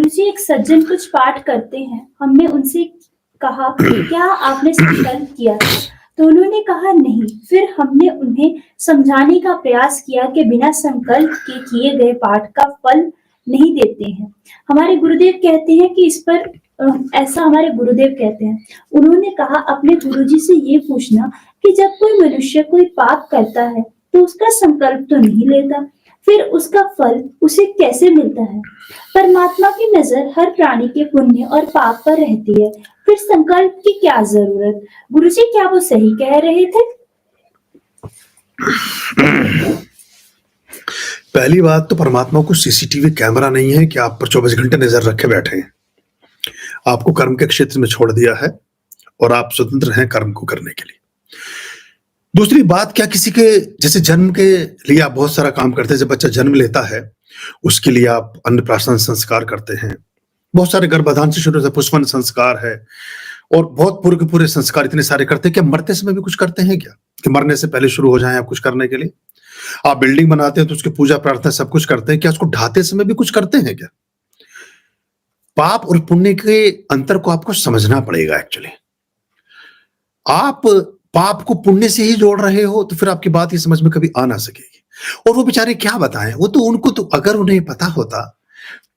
गुरुजी एक सज्जन कुछ पाठ करते हैं। हमने उनसे कहा, क्या आपने संकल्प किया था? तो उन्होंने कहा नहीं। फिर हमने उन्हें समझाने का प्रयास किया कि बिना संकल्प के किए गए पाठ का फल नहीं देते हैं। हमारे गुरुदेव कहते हैं कि इस पर ऐसा हमारे गुरुदेव कहते हैं। उन्होंने कहा अपने गुरुजी से ये पूछना कि जब कोई मनुष्य कोई पाप करता है तो उसका संकल्प तो नहीं लेता, फिर उसका फल उसे कैसे मिलता है? परमात्मा की नजर हर प्राणी के पुण्य और पाप पर रहती है, फिर संकल्प की क्या जरूरत? गुरुजी, क्या वो सही कह रहे थे? पहली बात तो परमात्मा को सीसीटीवी कैमरा नहीं है कि आप पर 24 घंटे नजर रखे बैठे हैं। आपको कर्म के क्षेत्र में छोड़ दिया है और आप स्वतंत्र हैं कर्म को करने के लिए। दूसरी बात, क्या किसी के जैसे जन्म के लिए आप बहुत सारा काम करते हैं। जब बच्चा जन्म लेता है उसके लिए आप अन्नप्राशन संस्कार करते हैं, बहुत सारे गर्भाधान से शुरू से पुष्पन संस्कार है और बहुत पूरे के पूरे संस्कार इतने सारे करते हैं। क्या मरते समय भी कुछ करते हैं क्या, कि मरने से पहले शुरू हो जाएं आप कुछ करने के लिए? आप बिल्डिंग बनाते हैं तो उसकी पूजा प्रार्थना सब कुछ करते हैं, क्या उसको ढाते समय भी कुछ करते हैं क्या? पाप और पुण्य के अंतर को आपको समझना पड़ेगा। एक्चुअली आप पाप को पुण्य से ही जोड़ रहे हो तो फिर आपकी बात ये समझ में कभी आ ना सकेगी। और वो बेचारे क्या बताएं, वो तो उनको तो अगर उन्हें पता होता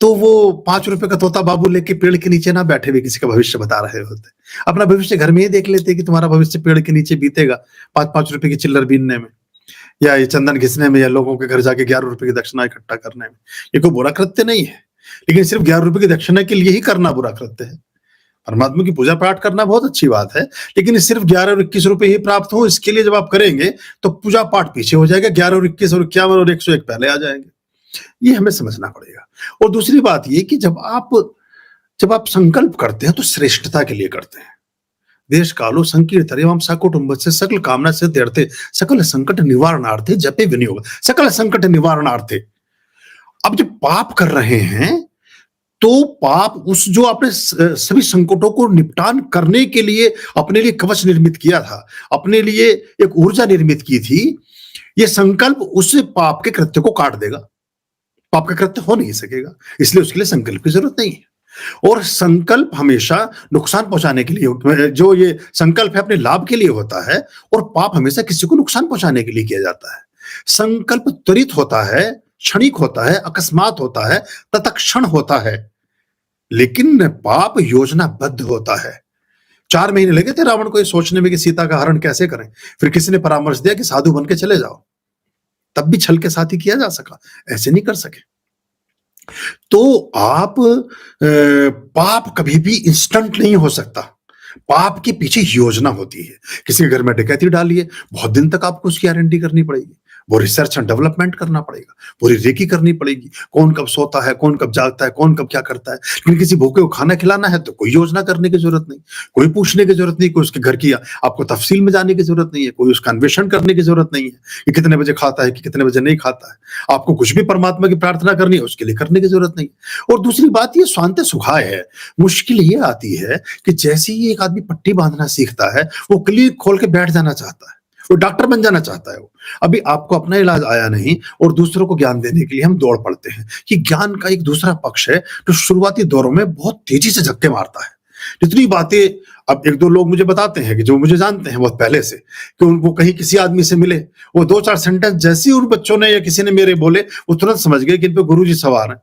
तो वो 5 रुपए का तोता बाबू लेके पेड़ के नीचे ना बैठे हुए किसी का भविष्य बता रहे होते। अपना भविष्य घर में ही देख लेते कि तुम्हारा भविष्य पेड़ के नीचे बीतेगा 5-5 रुपए की चिल्लर बीनने में, या ये चंदन घिसने में, या लोगों के घर जाके 11 रुपए की दक्षिणा इकट्ठा करने में। ये कोई बुरा कृत्य नहीं है, लेकिन सिर्फ 11 रुपए की दक्षिणा के लिए ही करना बुरा कृत्य है। परमात्मा की पूजा पाठ करना बहुत अच्छी बात है, लेकिन सिर्फ 11 और 21 रुपए ही प्राप्त हो इसके लिए जब आप करेंगे तो पूजा पाठ पीछे हो जाएगा। 11 और 21 और 51 और 101 पहले आ जाएंगे। ये हमें समझना पड़ेगा। और दूसरी बात ये कि जब आप संकल्प करते हैं तो श्रेष्ठता के लिए करते हैं। देश कालो संकीर्तन एवं सकुटुंब से सकल कामना से देरते सकल संकट निवारणार्थे जपे विनियोग सकल संकट निवारणार्थे। अब जब पाप कर रहे हैं तो पाप उस जो आपने सभी संकटों को निपटान करने के लिए अपने लिए कवच निर्मित किया था, अपने लिए एक ऊर्जा निर्मित की थी, ये संकल्प उस पाप के कृत्य को काट देगा। पाप का कृत्य हो नहीं सकेगा, इसलिए उसके लिए संकल्प की जरूरत नहीं है। और संकल्प हमेशा नुकसान पहुंचाने के लिए, जो ये संकल्प है अपने लाभ के लिए होता है, और पाप हमेशा किसी को नुकसान पहुंचाने के लिए किया जाता है। संकल्प त्वरित होता है, क्षणिक होता है, अकस्मात होता है, तत्क्षण होता है, लेकिन पाप योजनाबद्ध होता है। 4 महीने लगे थे रावण को ये सोचने में कि सीता का हरण कैसे करें। फिर किसी ने परामर्श दिया कि साधु बन के चले जाओ, तब भी छल के साथ ही किया जा सका, ऐसे नहीं कर सके। तो आप पाप कभी भी इंस्टेंट नहीं हो सकता, पाप के पीछे योजना होती है। किसी के घर में डकैती डालिए, बहुत दिन तक आपको उसकी गारंटी करनी पड़ेगी, वो रिसर्च एंड डेवलपमेंट करना पड़ेगा, पूरी रेकी करनी पड़ेगी, कौन कब सोता है, कौन कब जागता है, कौन कब क्या करता है। लेकिन किसी भूखे को खाना खिलाना है तो कोई योजना करने की जरूरत नहीं, कोई पूछने की जरूरत नहीं, कोई उसके घर की आपको तफसील में जाने की जरूरत नहीं है, कोई उसका अन्वेषण करने की जरूरत नहीं है कि कितने बजे खाता है कि कितने बजे नहीं खाता है। आपको कुछ भी परमात्मा की प्रार्थना करनी है उसके लिए करने की जरूरत नहीं। और दूसरी बात, ये स्वांत सुखाय है। मुश्किल ये आती है कि जैसे ही एक आदमी पट्टी बांधना सीखता है वो क्लिनिक खोल के बैठ जाना चाहता है, वो डॉक्टर बन जाना चाहता है। वो अभी आपको अपना इलाज आया नहीं और दूसरों को ज्ञान देने के लिए हम दौड़ पड़ते हैं। कि ज्ञान का एक दूसरा पक्ष है जो शुरुआती दौरों में बहुत तेजी से झक्के मारता है। जितनी बातें अब 1-2 लोग मुझे बताते हैं कि जो मुझे जानते हैं बहुत पहले से, कि उनको कहीं किसी आदमी से मिले, वो 2-4 सेंटेंस जैसे ही उन बच्चों ने या किसी ने मेरे बोले, वो तुरंत समझ गए कि इन पे गुरुजी सवार है।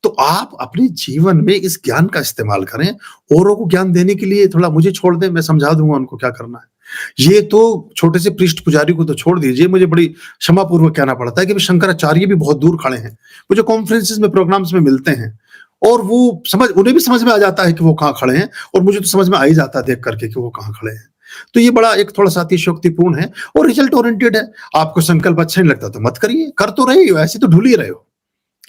तो आप अपने जीवन में इस ज्ञान का इस्तेमाल करें, औरों को ज्ञान देने के लिए थोड़ा मुझे छोड़ दें, मैं समझा दूंगा उनको क्या करना है। ये तो छोटे से पृष्ठ पुजारी को तो छोड़ दीजिए, मुझे बड़ी क्षमापूर्वक कहना पड़ता है कि शंकराचार्य भी बहुत दूर खड़े हैं। वो जो कॉन्फ्रेंसेस में, प्रोग्राम्स में मिलते हैं और वो उन्हें भी समझ में आ जाता है कि वो कहाँ खड़े हैं, और मुझे तो समझ में आ ही जाता है देख करके कि वो कहाँ खड़े हैं। तो ये बड़ा एक थोड़ा सा अतिशयोक्तिपूर्ण है और रिजल्ट ओरिएंटेड है। आपको संकल्प अच्छा नहीं लगता तो मत करिए, कर तो रहे हो, ऐसे तो ढूल ही रहे हो,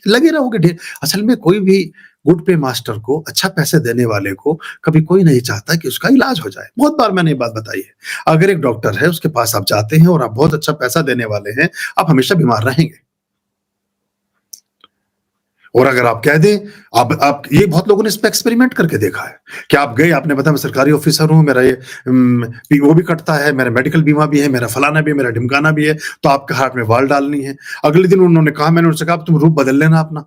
लगे रहोगे ढेर। असल में कोई भी गुड पे मास्टर को, अच्छा पैसे देने वाले को कभी कोई नहीं चाहता कि उसका इलाज हो जाए। बहुत बार मैंने ये बात बताई है। अगर एक डॉक्टर है, उसके पास आप जाते हैं और आप बहुत अच्छा पैसा देने वाले हैं, आप हमेशा बीमार रहेंगे। और अगर आप कह दें, आप ये बहुत लोगों ने इस पे एक्सपेरिमेंट करके देखा है कि आप गए, आपने बताया मैं सरकारी ऑफिसर हूं, मेरा ये वो भी कटता है, मेरा मेडिकल बीमा भी है, मेरा फलाना भी है, मेरा ढिमकाना भी है, तो आपके हाथ में वाल डालनी है। अगले दिन उन्होंने कहा, मैंने उनसे कहा तुम रूप बदल लेना अपना,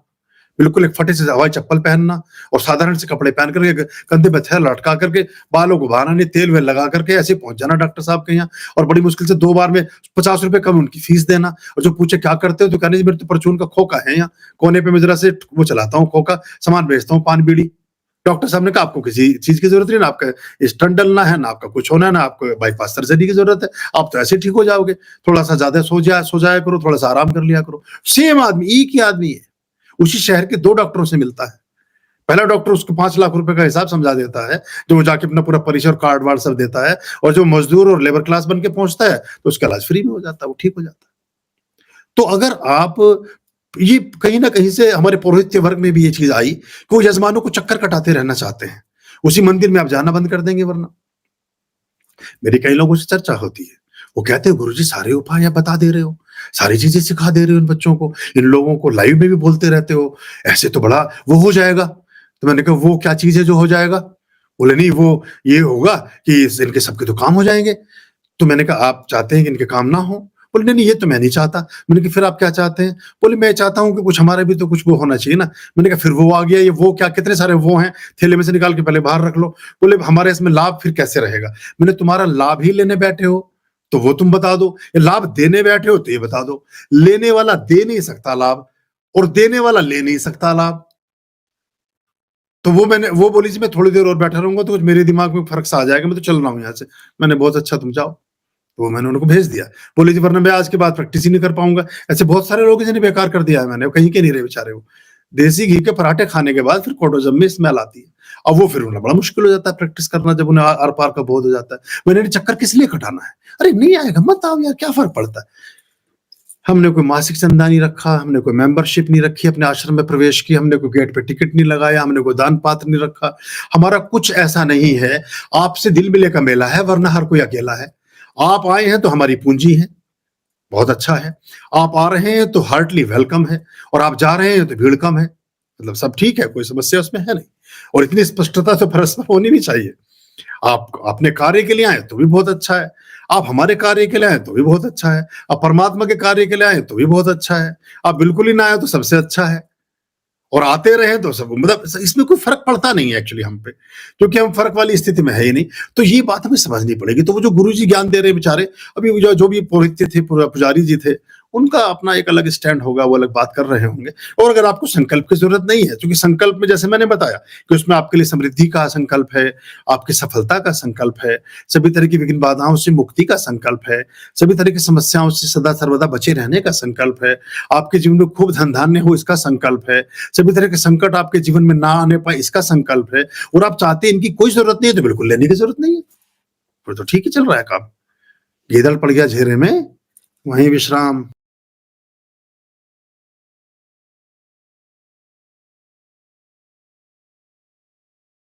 बिल्कुल एक फटे से हवाई चप्पल पहनना और साधारण से कपड़े पहन करके कंधे पे थैला लटका करके बालों को बहाना नहीं, तेल वेल लगा करके ऐसे पहुंच जाना डॉक्टर साहब के यहाँ, और बड़ी मुश्किल से 2 बार में 50 रुपए कम उनकी फीस देना। और जो पूछे क्या करते हो तो कहने जी मेरे तो परचून का खोखा है, यहाँ कोने पे मैं जरा से वो चलाता हूँ खोखा, सामान बेचता हूँ, पान बीड़ी। डॉक्टर साहब ने कहा आपको किसी चीज की जरूरत नहीं, ना आपका स्टंट डलना है, ना आपका कुछ होना है, ना आपको बाईपास सर्जरी की जरूरत है, आप तो ऐसे ठीक हो जाओगे, थोड़ा सा ज्यादा सो जाया करो, थोड़ा सा आराम कर लिया करो। सेम आदमी, एक ही आदमी है, उसी शहर के 2 डॉक्टरों से मिलता है। पहला डॉक्टर उसको 5 लाख रुपए का हिसाब समझा देता है, जो वो जाके अपना पूरा परिचय और कार्ड वार्ड सब देता है, और जो मजदूर और लेबर क्लास बन के पहुंचता है तो उसका इलाज फ्री में हो जाता है, वो ठीक हो जाता है। तो अगर आप ये कहीं ना कहीं से हमारे पौरोहित्य वर्ग में भी ये चीज आई कि वो यजमानों को चक्कर कटाते रहना चाहते हैं, उसी मंदिर में आप जाना बंद कर देंगे। वरना मेरी कई लोगों से चर्चा होती है, वो कहते हैं गुरुजी सारे उपाय आप बता दे रहे हो, सारी चीजें सिखा दे रहे हो इन बच्चों को, इन लोगों को लाइव में भी बोलते रहते हो, ऐसे तो बड़ा वो हो जाएगा। तो मैंने कहा वो क्या चीज है जो हो जाएगा? बोले नहीं वो ये होगा कि इनके सबके तो काम हो जाएंगे। तो मैंने कहा आप चाहते हैं कि इनके काम ना हो? बोले नहीं नहीं ये तो मैं नहीं चाहता। मैंने कहा फिर आप क्या चाहते हैं? बोले मैं चाहता हूँ कि कुछ हमारा भी तो कुछ वो होना चाहिए ना। मैंने कहा फिर वो आ गया, ये वो क्या, कितने सारे वो हैं, थैले में से निकाल के पहले बाहर रख लो। बोले हमारे इसमें लाभ फिर कैसे रहेगा? मैंने तुम्हारा लाभ ही लेने बैठे हो तो वो तुम बता दो, ये लाभ देने बैठे हो तो ये बता दो। लेने वाला दे नहीं सकता लाभ, और देने वाला ले नहीं सकता लाभ। तो वो बोली जी मैं थोड़ी देर और बैठा रहूंगा तो कुछ मेरे दिमाग में फर्क सा आ जाएगा, मैं तो चल रहा हूँ यहाँ से। मैंने बहुत अच्छा तुम जाओ। तो मैंने उनको भेज दिया। बोले जी वरना मैं आज के बाद प्रैक्टिस ही नहीं कर पाऊंगा। ऐसे बहुत सारे लोग जिन्हें बेकार कर दिया है मैंने, कहीं के नहीं रहे बेचारे। वो देसी घी के पराठे खाने के बाद फिर कोडोजम में स्मेल आती है, अब वो फिर उन्हें बड़ा मुश्किल हो जाता है प्रैक्टिस करना, जब उन्हें आर पार का बोध हो जाता है। मैंने चक्कर किस लिए कटाना है? अरे नहीं आएगा मत आओ यार, क्या फर्क पड़ता है। हमने कोई मासिक चंदा नहीं रखा, हमने कोई मेंबरशिप नहीं रखी, अपने आश्रम में प्रवेश की, हमने कोई गेट पे टिकट नहीं लगाया, हमने कोई दान पात्र नहीं रखा। हमारा कुछ ऐसा नहीं है। आपसे दिल मिले का मेला है, वरना हर कोई अकेला है। आप आए हैं तो हमारी पूंजी है, बहुत अच्छा है। आप आ रहे हैं तो हार्टली वेलकम है, और आप जा रहे हैं तो भीड़ कम है, मतलब सब ठीक है, कोई समस्या उसमें है नहीं। और इतनी स्पष्टता तो परस्पर होनी भी चाहिए। आप अपने कार्य के लिए आए तो भी बहुत अच्छा है, आप हमारे कार्य के लिए आए तो भी बहुत अच्छा है, आप परमात्मा के कार्य के लिए आए तो भी बहुत अच्छा है, आप बिल्कुल ही ना आए तो सबसे अच्छा है। और आते रहे तो सब, मतलब इसमें कोई फर्क पड़ता नहीं है एक्चुअली हम पे, क्योंकि हम फर्क वाली स्थिति में है ही नहीं। तो ये बात हमें समझनी पड़ेगी। तो वो जो गुरुजी ज्ञान दे रहे बेचारे, अभी जो भी पुरोहित थे, पुजारी जी थे, उनका अपना एक अलग स्टैंड होगा, वो अलग बात कर रहे होंगे। और अगर आपको संकल्प की जरूरत नहीं है, क्योंकि संकल्प में जैसे मैंने बताया कि उसमें आपके लिए समृद्धि का संकल्प है, आपकी सफलता का संकल्प है, सभी तरह की विघ्न बाधाओं से मुक्ति का संकल्प है, सभी तरह की समस्याओं से सदा सर्वदा बचे रहने का संकल्प है, आपके जीवन में खूब धन धान्य हो इसका संकल्प है, सभी तरह के संकट आपके जीवन में ना आने पाए इसका संकल्प है, और आप चाहते हैं इनकी कोई जरूरत नहीं है तो बिल्कुल लेने की जरूरत नहीं है, फिर तो ठीक ही चल रहा है काम। गीदड़ पड़ गया घेरे में वहीं विश्राम।